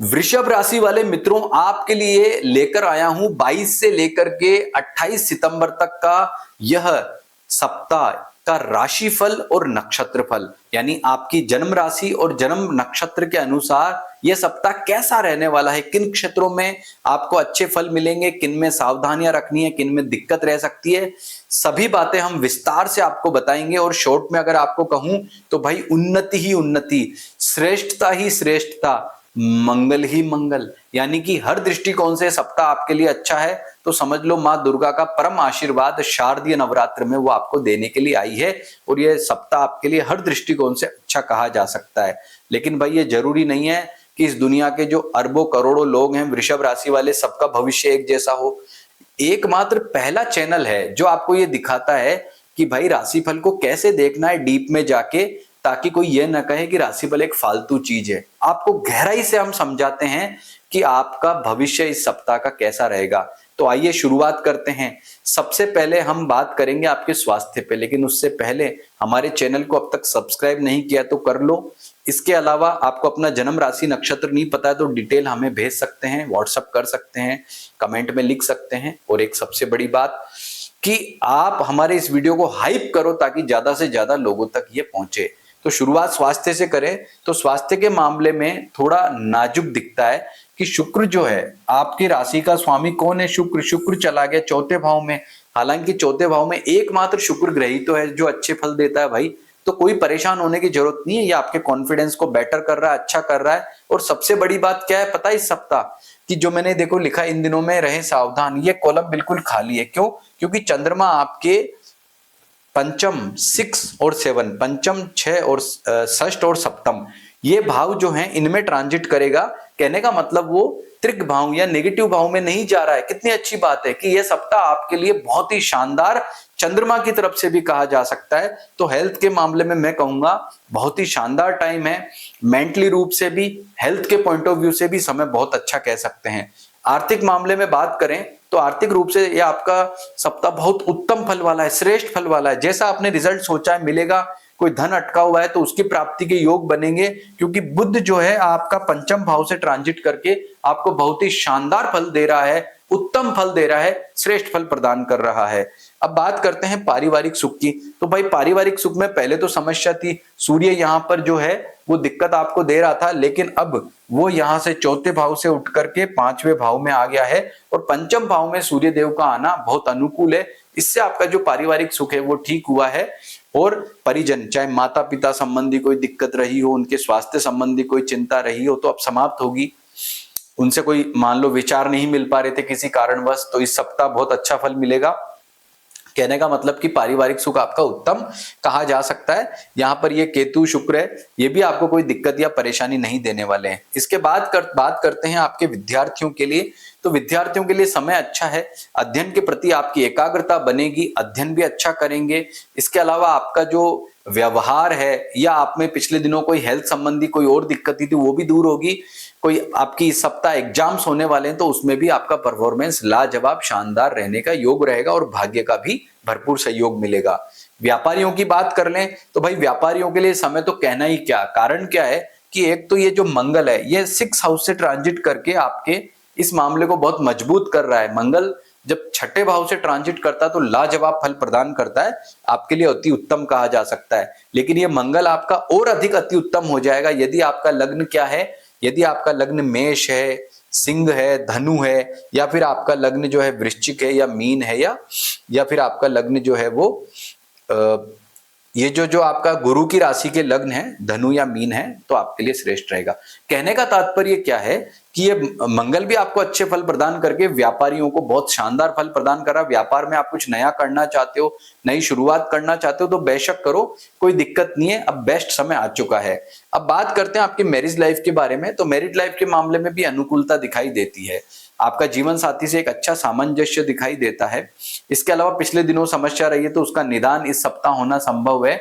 वृषभ राशि वाले मित्रों, आपके लिए लेकर आया हूं 22 से लेकर के 28 सितंबर तक का यह सप्ताह का राशिफल और नक्षत्र फल, यानी आपकी जन्म राशि और जन्म नक्षत्र के अनुसार यह सप्ताह कैसा रहने वाला है, किन क्षेत्रों में आपको अच्छे फल मिलेंगे, किन में सावधानियां रखनी है, किन में दिक्कत रह सकती है, सभी बातें हम विस्तार से आपको बताएंगे। और शॉर्ट में अगर आपको कहूं तो भाई उन्नति ही उन्नति, श्रेष्ठता ही श्रेष्ठता, मंगल ही मंगल, यानी कि हर दृष्टिकोण से सप्ताह आपके लिए अच्छा है। तो समझ लो मां दुर्गा का परम आशीर्वाद शारदीय नवरात्र में वो आपको देने के लिए आई है और ये सप्ताह आपके लिए हर दृष्टिकोण से अच्छा कहा जा सकता है। लेकिन भाई ये जरूरी नहीं है कि इस दुनिया के जो अरबों करोड़ों लोग हैं वृषभ राशि वाले, सबका भविष्य एक जैसा हो। एकमात्र पहला चैनल है जो आपको ये दिखाता है कि भाई राशिफल को कैसे देखना है डीप में जाके, ताकि कोई ये ना कहे कि राशिफल एक फालतू चीज है। आपको गहराई से हम समझाते हैं कि आपका भविष्य इस सप्ताह का कैसा रहेगा। तो आइए शुरुआत करते हैं। सबसे पहले हम बात करेंगे आपके स्वास्थ्य पे, लेकिन उससे पहले हमारे चैनल को अब तक सब्सक्राइब नहीं किया तो कर लो। इसके अलावा आपको अपना जन्म राशि नक्षत्र नहीं पता है तो डिटेल हमें भेज सकते हैं, व्हाट्सएप कर सकते हैं, कमेंट में लिख सकते हैं। और एक सबसे बड़ी बात कि आप हमारे इस वीडियो को हाइप करो ताकि ज्यादा से ज्यादा लोगों तक ये पहुंचे। तो शुरुआत स्वास्थ्य से करें तो स्वास्थ्य के मामले में थोड़ा नाजुक दिखता है कि शुक्र जो है आपकी राशि का स्वामी कौन है, शुक्र चला गया चौथे भाव में। हालांकि चौथे भाव में एकमात्र शुक्र ग्रह ही तो है जो अच्छे फल देता है भाई, तो कोई परेशान होने की जरूरत नहीं है। ये आपके कॉन्फिडेंस को बेटर कर रहा है, अच्छा कर रहा है। और सबसे बड़ी बात क्या है पता है इस सप्ताह कि जो मैंने देखो लिखा इन दिनों में रहे सावधान, ये कॉलम बिल्कुल खाली है। क्यों? क्योंकि चंद्रमा आपके पंचम 6 और 7, पंचम 6 और षष्ठ और सप्तम, ये भाव जो हैं इनमें ट्रांजिट करेगा। कहने का मतलब वो त्रिक भाव या नेगेटिव भाव में नहीं जा रहा है। कितनी अच्छी बात है कि यह सप्ताह आपके लिए बहुत ही शानदार चंद्रमा की तरफ से भी कहा जा सकता है। तो हेल्थ के मामले में मैं कहूंगा बहुत ही शानदार टाइम है। मेंटली रूप से भी, हेल्थ के पॉइंट ऑफ व्यू से भी समय बहुत अच्छा कह सकते हैं। आर्थिक मामले में बात करें तो आर्थिक रूप से यह आपका सप्ताह बहुत उत्तम फल वाला है, श्रेष्ठ फल वाला है। जैसा आपने रिजल्ट सोचा है मिलेगा। कोई धन अटका हुआ है तो उसकी प्राप्ति के योग बनेंगे, क्योंकि बुध जो है आपका पंचम भाव से ट्रांजिट करके आपको बहुत ही शानदार फल दे रहा है, उत्तम फल दे रहा है, श्रेष्ठ फल प्रदान कर रहा है। अब बात करते हैं पारिवारिक सुख की। तो भाई पारिवारिक सुख में पहले तो समस्या थी, सूर्य यहाँ पर जो है वो दिक्कत आपको दे रहा था, लेकिन अब वो यहां से चौथे भाव से उठ करके पांचवें भाव में आ गया है और पंचम भाव में सूर्य देव का आना बहुत अनुकूल है। इससे आपका जो पारिवारिक सुख है वो ठीक हुआ है। और परिजन, चाहे माता पिता संबंधी कोई दिक्कत रही हो, उनके स्वास्थ्य संबंधी कोई चिंता रही हो, तो अब समाप्त होगी। उनसे कोई मान लो विचार नहीं मिल पा रहे थे किसी कारणवश, तो इस सप्ताह बहुत अच्छा फल मिलेगा। कहने का मतलब कि पारिवारिक सुख आपका उत्तम कहा जा सकता है। यहाँ पर ये केतु शुक्र है, ये भी आपको कोई दिक्कत या परेशानी नहीं देने वाले हैं। इसके बाद बात करते हैं आपके विद्यार्थियों के लिए। तो विद्यार्थियों के लिए समय अच्छा है, अध्ययन के प्रति आपकी एकाग्रता बनेगी, अध्ययन भी अच्छा करेंगे। इसके अलावा आपका जो व्यवहार है या आप में पिछले दिनों कोई हेल्थ संबंधी कोई और दिक्कत थी वो भी दूर होगी। कोई आपकी इस सप्ताह एग्जाम्स होने वाले हैं तो उसमें भी आपका परफॉर्मेंस लाजवाब शानदार रहने का योग रहेगा और भाग्य का भी भरपूर सहयोग मिलेगा। व्यापारियों की बात कर लें तो भाई व्यापारियों के लिए समय तो कहना ही क्या, कारण क्या है कि एक तो ये जो मंगल है ये 6 हाउस से ट्रांजिट करके आपके इस मामले को बहुत मजबूत कर रहा है। मंगल जब छठे भाव से ट्रांजिट करता है तो लाजवाब फल प्रदान करता है, आपके लिए अति उत्तम कहा जा सकता है। लेकिन ये मंगल आपका और अधिक अति उत्तम हो जाएगा यदि आपका लग्न क्या है, यदि आपका लग्न मेष है, सिंह है, धनु है, या फिर आपका लग्न जो है वृश्चिक है या मीन है, या फिर आपका लग्न जो है वो ये जो आपका गुरु की राशि के लग्न है धनु या मीन है, तो आपके लिए श्रेष्ठ रहेगा। कहने का तात्पर्य क्या है कि ये मंगल भी आपको अच्छे फल प्रदान करके व्यापारियों को बहुत शानदार फल प्रदान कर रहा है। व्यापार में आप कुछ नया करना चाहते हो, नई शुरुआत करना चाहते हो तो बेशक करो, कोई दिक्कत नहीं है, अब बेस्ट समय आ चुका है। अब बात करते हैं आपके मैरिज लाइफ के बारे में। तो मैरिज लाइफ के मामले में भी अनुकूलता दिखाई देती है, आपका जीवन साथी से एक अच्छा सामंजस्य दिखाई देता है। इसके अलावा पिछले दिनों समस्या रही है तो उसका निदान इस सप्ताह होना संभव है।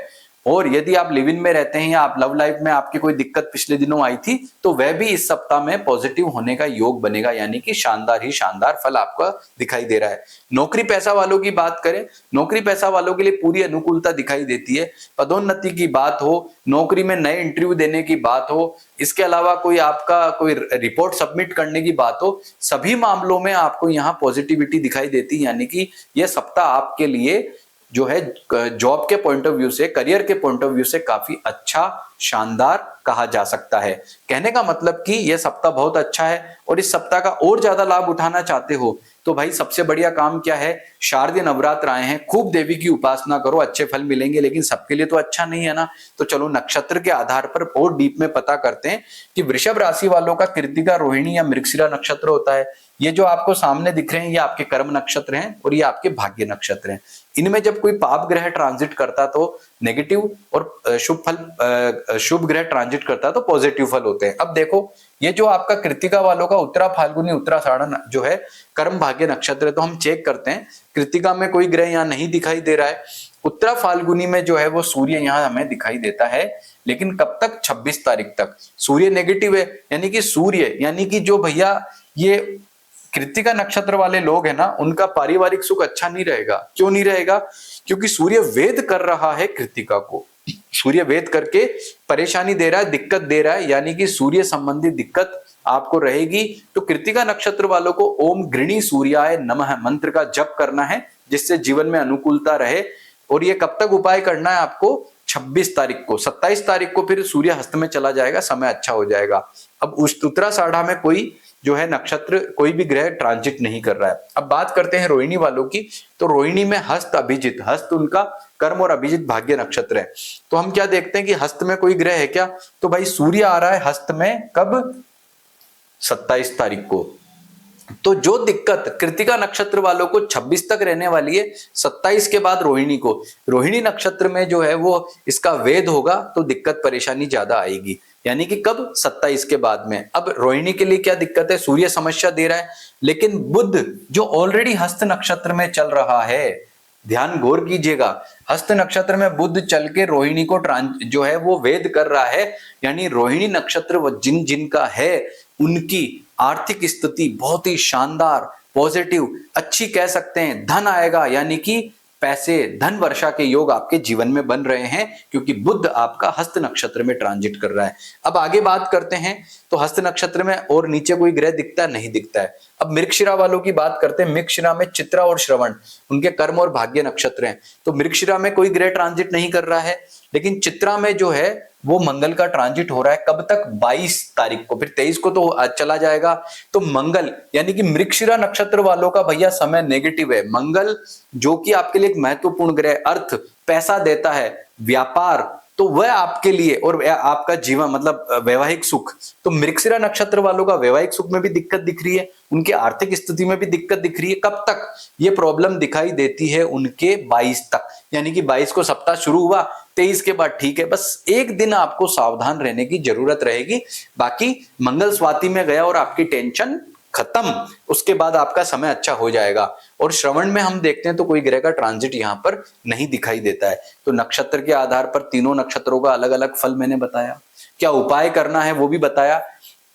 और यदि आप लिव इन में रहते हैं या आप लव लाइफ में आपकी कोई दिक्कत पिछले दिनों आई थी तो वह भी इस सप्ताह में पॉजिटिव होने का योग बनेगा, यानी कि शानदार ही शानदार फल आपका दिखाई दे रहा है। नौकरी पैसा वालों की बात करें, नौकरी पैसा वालों के लिए पूरी अनुकूलता दिखाई देती है। पदोन्नति की बात हो, नौकरी में नए इंटरव्यू देने की बात हो, इसके अलावा कोई आपका कोई रिपोर्ट सबमिट करने की बात हो, सभी मामलों में आपको यहाँ पॉजिटिविटी दिखाई देती है, यानी कि यह सप्ताह आपके लिए जो है जॉब के पॉइंट ऑफ व्यू से, करियर के पॉइंट ऑफ व्यू से काफी अच्छा शानदार कहा जा सकता है। कहने का मतलब कि यह सप्ताह बहुत अच्छा है और इस सप्ताह का और ज्यादा लाभ उठाना चाहते हो तो भाई सबसे बढ़िया काम क्या है, शारदीय नवरात्र आए हैं, खूब देवी की उपासना करो, अच्छे फल मिलेंगे। लेकिन सबके लिए तो अच्छा नहीं है ना, तो चलो नक्षत्र के आधार पर और डीप में पता करते हैं कि वृषभ राशि वालों का कृत्तिका, रोहिणी या मृगशिरा नक्षत्र होता है। ये जो आपको सामने दिख रहे हैं ये आपके कर्म नक्षत्र हैं और ये आपके भाग्य नक्षत्र हैं। इनमें जब कोई पाप ग्रह ट्रांजिट करता तो नेगेटिव और शुभ ग्रह ट्रांजिट करता तो पॉजिटिव फल होते हैं। अब देखो ये जो आपका कृत्तिका वालों का उत्तरा फाल्गुनी उत्तराषाढ़ जो है कर्म भाग्य नक्षत्र है, तो हम चेक करते हैं। कृत्तिका में कोई ग्रह यहाँ नहीं दिखाई दे रहा है, उत्तरा फाल्गुनी में जो है वो सूर्य यहाँ हमें दिखाई देता है, लेकिन कब तक, 26 तारीख तक। सूर्य नेगेटिव है, यानी कि सूर्य यानी कि जो भैया ये कृत्तिका नक्षत्र वाले लोग हैं ना, उनका पारिवारिक सुख अच्छा नहीं रहेगा। क्यों नहीं रहेगा? क्योंकि सूर्य वेद कर रहा है कृत्तिका को, सूर्य वेद करके परेशानी दे रहा है, दिक्कत दे रहा है, यानी कि सूर्य संबंधी दिक्कत आपको रहेगी। तो कृत्तिका नक्षत्र वालों को ओम गृणी सूर्याय नमः मंत्र का जप करना है, जिससे जीवन में अनुकूलता रहे। और ये कब तक उपाय करना है आपको? 26 तारीख को। 27 तारीख को फिर सूर्य हस्त में चला जाएगा, समय अच्छा हो जाएगा। अब उस उत्तराषाढ़ा में कोई जो है नक्षत्र, कोई भी ग्रह ट्रांजिट नहीं कर रहा है। अब बात करते हैं रोहिणी वालों की, तो रोहिणी में हस्त अभिजित, हस्त उनका कर्म और अभिजित भाग्य नक्षत्र है। तो हम क्या देखते हैं कि हस्त में कोई ग्रह है क्या? तो भाई सूर्य आ रहा है हस्त में, कब? 27 तारीख को। तो जो दिक्कत कृत्तिका नक्षत्र वालों को 26 तक रहने वाली है, 27 के बाद रोहिणी को, रोहिणी नक्षत्र में जो है वो इसका वेद होगा, तो दिक्कत परेशानी ज्यादा आएगी। यानी कि कब? 27 के बाद में। अब रोहिणी के लिए क्या दिक्कत है? सूर्य समस्या दे रहा है, लेकिन बुध जो ऑलरेडी हस्त नक्षत्र में चल रहा है, ध्यान गौर कीजिएगा, हस्त नक्षत्र में बुध चल के रोहिणी को जो है वो वेद कर रहा है। यानी रोहिणी नक्षत्र जिन जिनका है उनकी आर्थिक स्थिति बहुत ही शानदार, पॉजिटिव, अच्छी कह सकते हैं। धन आएगा, यानी कि पैसे, धन वर्षा के योग आपके जीवन में बन रहे हैं, क्योंकि बुध आपका हस्त नक्षत्र में ट्रांजिट कर रहा है। अब आगे बात करते हैं, तो हस्त नक्षत्र में और नीचे कोई ग्रह दिखता है? नहीं दिखता है। अब मृगशिरा वालों की बात करते हैं। मृगशिरा में चित्रा और श्रवण उनके कर्म और भाग्य नक्षत्र हैं। तो मृगशिरा में कोई ग्रह ट्रांजिट नहीं कर रहा है, लेकिन चित्रा में जो है वो मंगल का ट्रांजिट हो रहा है। कब तक? 22 तारीख को। फिर 23 को तो चला जाएगा। तो मंगल यानी कि मृगशिरा नक्षत्र वालों का भैया समय नेगेटिव है। मंगल जो कि आपके लिए एक महत्वपूर्ण ग्रह, अर्थ, पैसा देता है, व्यापार, तो वह आपके लिए और आपका जीवन मतलब वैवाहिक सुख, तो मृगशिरा नक्षत्र वालों का वैवाहिक सुख में भी दिक्कत दिख रही है, उनके आर्थिक स्थिति में भी दिक्कत दिख रही है। कब तक ये प्रॉब्लम दिखाई देती है? उनके 22 तक। यानी कि 22 को सप्ताह शुरू हुआ, 23 के बाद ठीक है, बस एक दिन आपको सावधान रहने की जरूरत रहेगी। बाकी मंगल स्वाति में गया और आपकी टेंशन खत्म, उसके बाद आपका समय अच्छा हो जाएगा। और श्रवण में हम देखते हैं तो कोई ग्रह का ट्रांजिट यहाँ पर नहीं दिखाई देता है। तो नक्षत्र के आधार पर तीनों नक्षत्रों का अलग अलग फल मैंने बताया, क्या उपाय करना है वो भी बताया।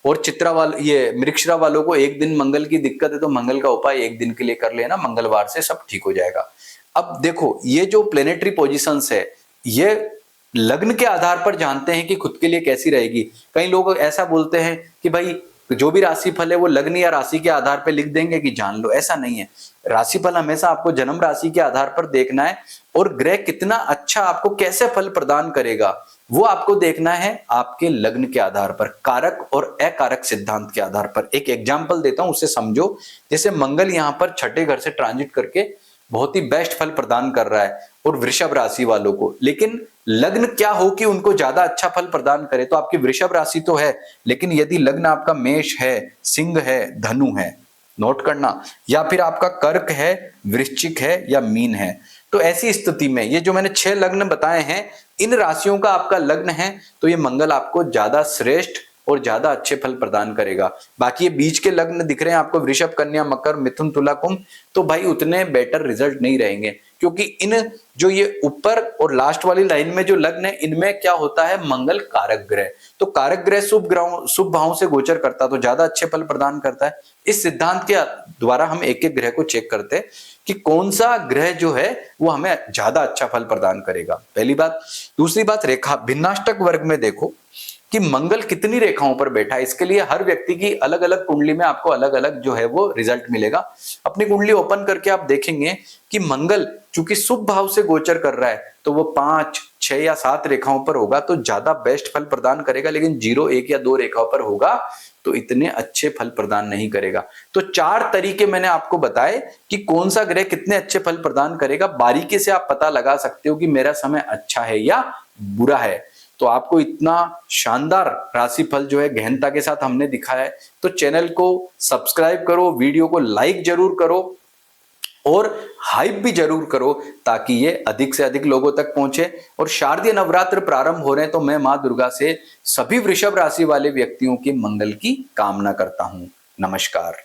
और चित्रा वाले, ये मृगशिरा वालों को एक दिन मंगल की दिक्कत है तो मंगल का उपाय एक दिन के लिए कर लेना, मंगलवार से सब ठीक हो जाएगा। अब देखो ये जो प्लेनेटरी पोजिशंस है, ये लग्न के आधार पर जानते हैं कि खुद के लिए कैसी रहेगी। कई लोग ऐसा बोलते हैं कि भाई जो भी राशिफल है वो लग्न या राशि के आधार पर लिख देंगे कि जान लो, ऐसा नहीं है। राशिफल हमेशा आपको जन्म राशि के आधार पर देखना है, और ग्रह कितना अच्छा आपको कैसे फल प्रदान करेगा वो आपको देखना है आपके लग्न के आधार पर, कारक और अकारक सिद्धांत के आधार पर। एक एग्जाम्पल देता हूं, उसे समझो। जैसे मंगल यहाँ पर छठे घर से ट्रांजिट करके बहुत ही बेस्ट फल प्रदान कर रहा है और वृषभ राशि वालों को, लेकिन लग्न क्या हो कि उनको ज्यादा अच्छा फल प्रदान करे? तो आपकी वृषभ राशि तो है, लेकिन यदि लग्न आपका मेष है, सिंह है, धनु है, नोट करना, या फिर आपका कर्क है, वृश्चिक है या मीन है, तो ऐसी स्थिति में ये जो मैंने 6 लग्न बताए हैं, इन राशियों का आपका लग्न है तो ये मंगल आपको ज्यादा श्रेष्ठ और ज्यादा अच्छे फल प्रदान करेगा। बाकी ये बीच के लग्न दिख रहे हैं आपको, वृषभ, कन्या, मकर, मिथुन, तुला, कुंभ, तो भाई उतने बेटर रिजल्ट नहीं रहेंगे, क्योंकि इन जो ये ऊपर और लास्ट वाली लाइन में जो लग्न है, इनमें क्या होता है, मंगल कारक ग्रह। तो कारक ग्रह शुभ भावों से गोचर करता है तो ज्यादा अच्छे फल प्रदान करता है। इस सिद्धांत के द्वारा हम एक एक ग्रह को चेक करते हैं कि कौन सा ग्रह जो है वो हमें ज्यादा अच्छा फल प्रदान करेगा, पहली बात। दूसरी बात, रेखा भिन्नाष्टक वर्ग में देखो कि मंगल कितनी रेखाओं पर बैठा है। इसके लिए हर व्यक्ति की अलग अलग कुंडली में आपको अलग अलग जो है वो रिजल्ट मिलेगा। अपनी कुंडली ओपन करके आप देखेंगे कि मंगल चूंकि शुभ भाव से गोचर कर रहा है तो वो 5, 6 या 7 रेखाओं पर होगा तो ज्यादा बेस्ट फल प्रदान करेगा, लेकिन 0, 1 या 2 रेखाओं पर होगा तो इतने अच्छे फल प्रदान नहीं करेगा। तो 4 तरीके मैंने आपको बताए कि कौन सा ग्रह कितने अच्छे फल प्रदान करेगा। बारीकी से आप पता लगा सकते हो कि मेरा समय अच्छा है या बुरा है। तो आपको इतना शानदार राशिफल जो है गहनता के साथ हमने दिखाया है, तो चैनल को सब्सक्राइब करो, वीडियो को लाइक जरूर करो और हाइप भी जरूर करो, ताकि ये अधिक से अधिक लोगों तक पहुंचे। और शारदीय नवरात्र प्रारंभ हो रहे हैं तो मैं मां दुर्गा से सभी वृषभ राशि वाले व्यक्तियों के मंगल की कामना करता हूं। नमस्कार।